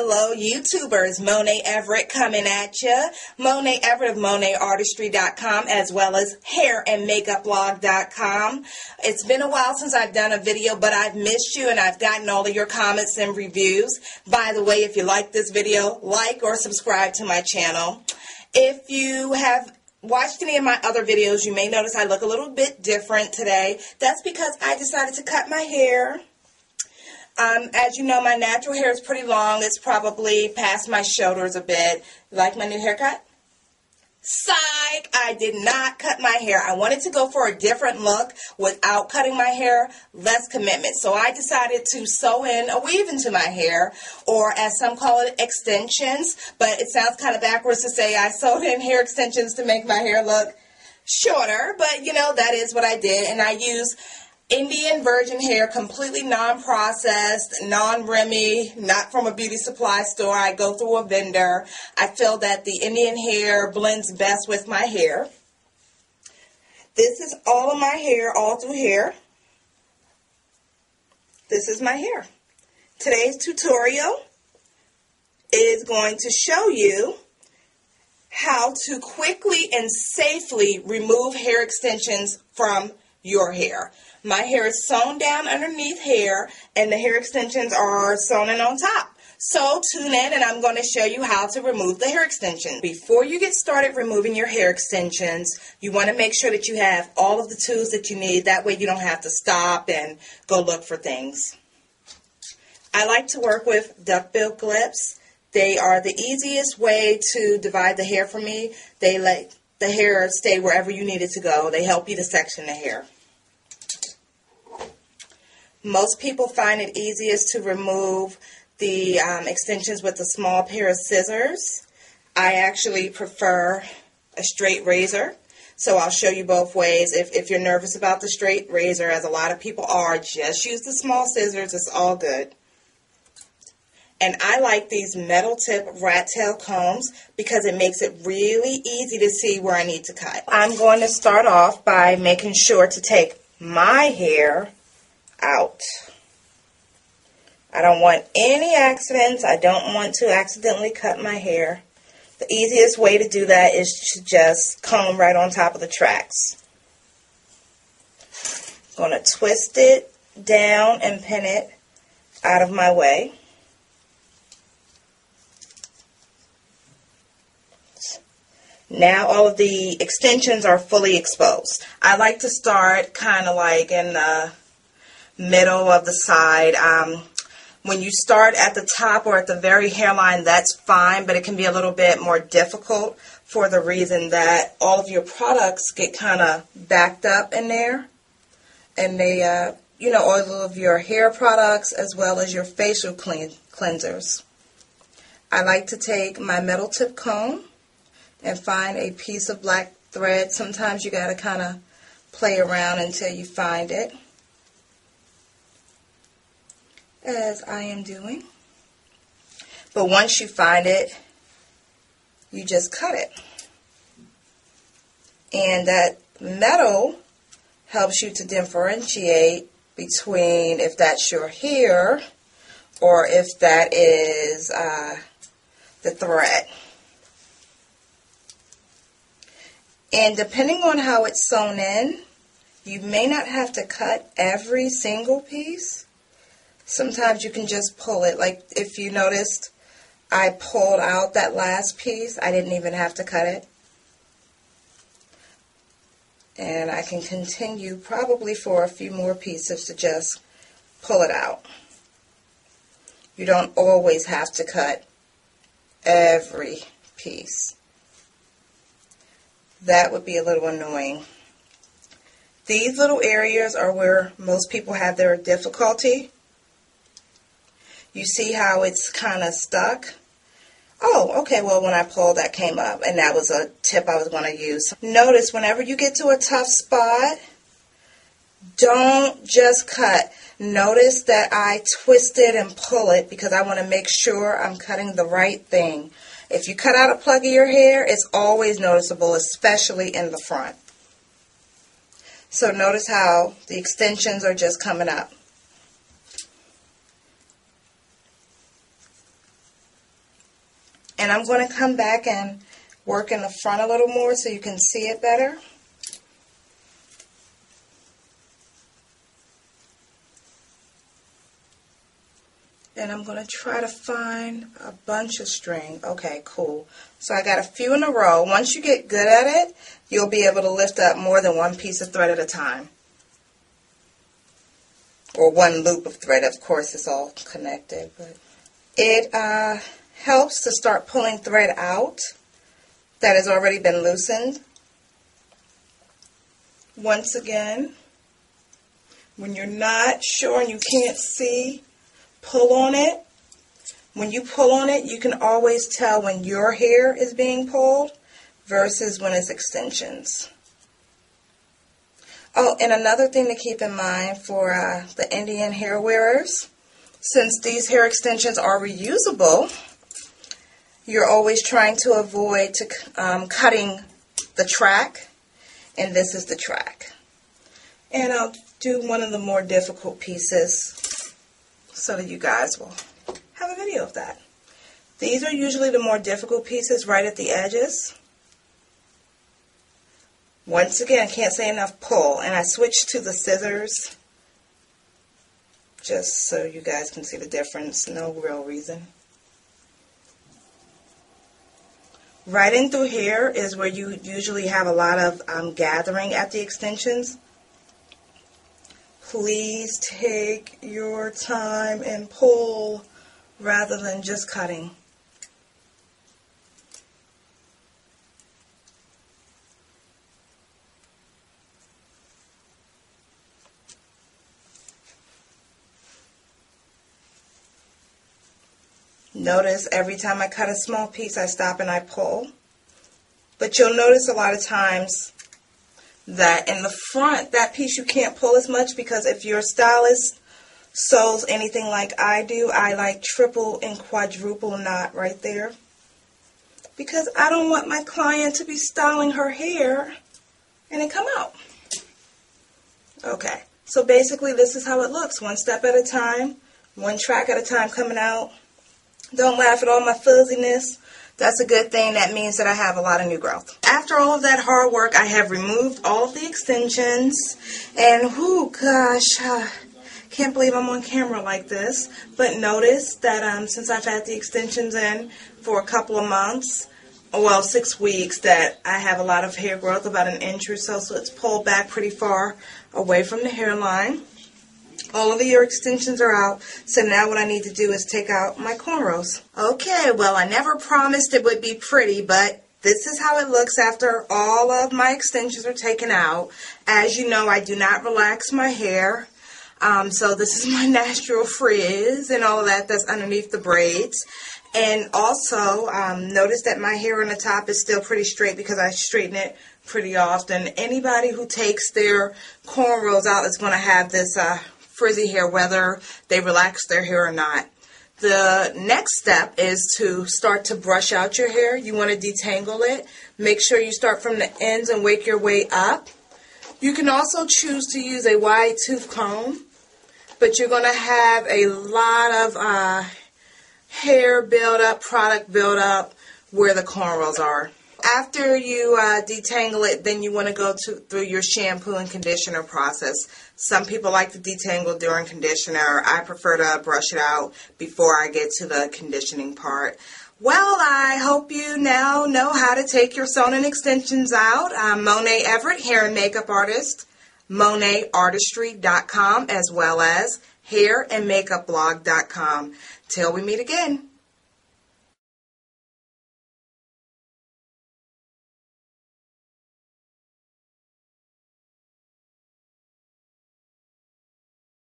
Hello YouTubers, Monae Everett coming at ya. Monae Everett of MonaeArtistry.com as well as hairandmakeupblog.com. It's been a while since I've done a video, but I've missed you and I've gotten all of your comments and reviews. By the way, if you like this video, like or subscribe to my channel. If you have watched any of my other videos, you may notice I look a little bit different today. That's because I decided to cut my hair. As you know, my natural hair is pretty long. It's probably past my shoulders a bit. You like my new haircut? Psych! I did not cut my hair. I wanted to go for a different look without cutting my hair, less commitment. So I decided to sew in a weave into my hair, or as some call it, extensions. But it sounds kind of backwards to say I sewed in hair extensions to make my hair look shorter. But, you know, that is what I did. And I used Indian virgin hair, completely non-processed, non-Remy, not from a beauty supply store. I go through a vendor. I feel that the Indian hair blends best with my hair. This is all of my hair, all through here. This is my hair. Today's tutorial is going to show you how to quickly and safely remove hair extensions from your hair. My hair is sewn down underneath hair, and the hair extensions are sewn in on top. So tune in, and I'm going to show you how to remove the hair extension. Before you get started removing your hair extensions, you want to make sure that you have all of the tools that you need. That way you don't have to stop and go look for things. I like to work with duckbill clips. They are the easiest way to divide the hair for me. They let the hair stay wherever you need it to go. They help you to section the hair. Most people find it easiest to remove the extensions with a small pair of scissors. I actually prefer a straight razor, so I'll show you both ways. If you're nervous about the straight razor, as a lot of people are, just use the small scissors. It's all good. And I like these metal tip rat tail combs because it makes it really easy to see where I need to cut. I'm going to start off by making sure to take my hair out. I don't want any accidents. I don't want to accidentally cut my hair. The easiest way to do that is to just comb right on top of the tracks. I'm going to twist it down and pin it out of my way. Now all of the extensions are fully exposed. I like to start kind of like in the middle of the side. When you start at the top or at the very hairline, that's fine, but it can be a little bit more difficult for the reason that all of your products get kind of backed up in there. And they, you know, all of your hair products as well as your facial cleansers. I like to take my metal tip comb and find a piece of black thread. Sometimes you got to kind of play around until you find it, as I am doing. But once you find it, you just cut it. And that metal helps you to differentiate between if that's your hair or if that is the thread. And depending on how it's sewn in, you may not have to cut every single piece. Sometimes you can just pull it. Like if you noticed, I pulled out that last piece. I didn't even have to cut it. And I can continue probably for a few more pieces to just pull it out. You don't always have to cut every piece. That would be a little annoying. These little areas are where most people have their difficulty. You see how it's kind of stuck? Oh, okay, well, when I pulled, that came up, and that was a tip I was going to use. Notice whenever you get to a tough spot, don't just cut. Notice that I twist it and pull it because I want to make sure I'm cutting the right thing. If you cut out a plug of your hair, it's always noticeable, especially in the front. So notice how the extensions are just coming up. And I'm going to come back and work in the front a little more so you can see it better. And I'm going to try to find a bunch of string. Okay, cool. So I got a few in a row. Once you get good at it, you'll be able to lift up more than one piece of thread at a time. Or one loop of thread. Of course, it's all connected. But it helps to start pulling thread out that has already been loosened. Once again, when you're not sure and you can't see, pull on it. When you pull on it, you can always tell when your hair is being pulled versus when it's extensions. Oh, and another thing to keep in mind for the Indian hair wearers, since these hair extensions are reusable, you're always trying to avoid cutting the track, and this is the track. And I'll do one of the more difficult pieces so that you guys will have a video of that. These are usually the more difficult pieces right at the edges. Once again, can't say enough pull, and I switched to the scissors just so you guys can see the difference. No real reason. Right in through here is where you usually have a lot of gathering at the extensions. Please take your time and pull rather than just cutting. Notice every time I cut a small piece, I stop and I pull. But you'll notice a lot of times that in the front, that piece you can't pull as much, because if your stylist sews anything like I do, I like triple and quadruple knot right there. Because I don't want my client to be styling her hair and it come out. Okay, so basically this is how it looks. One step at a time, one track at a time coming out. Don't laugh at all my fuzziness. That's a good thing. That means that I have a lot of new growth. After all of that hard work, I have removed all of the extensions. And, whoo, gosh, can't believe I'm on camera like this. But notice that since I've had the extensions in for a couple of months, well, 6 weeks, that I have a lot of hair growth, about an inch or so. So it's pulled back pretty far away from the hairline. All of the ear extensions are out, so now what I need to do is take out my cornrows. Okay, well, I never promised it would be pretty, but this is how it looks after all of my extensions are taken out. As you know, I do not relax my hair, so this is my natural frizz and all of that that's underneath the braids. And also, notice that my hair on the top is still pretty straight because I straighten it pretty often. Anybody who takes their cornrows out is going to have this frizzy hair, whether they relax their hair or not. The next step is to start to brush out your hair. You want to detangle it. Make sure you start from the ends and work your way up. You can also choose to use a wide tooth comb, but you're going to have a lot of hair buildup, product buildup where the cornrows are. After you detangle it, then you want to go through your shampoo and conditioner process. Some people like to detangle during conditioner. I prefer to brush it out before I get to the conditioning part. Well, I hope you now know how to take your Sewn-In extensions out. I'm Monae Everett, hair and makeup artist, MonaeArtistry.com, as well as hairandmakeupblog.com. Till we meet again.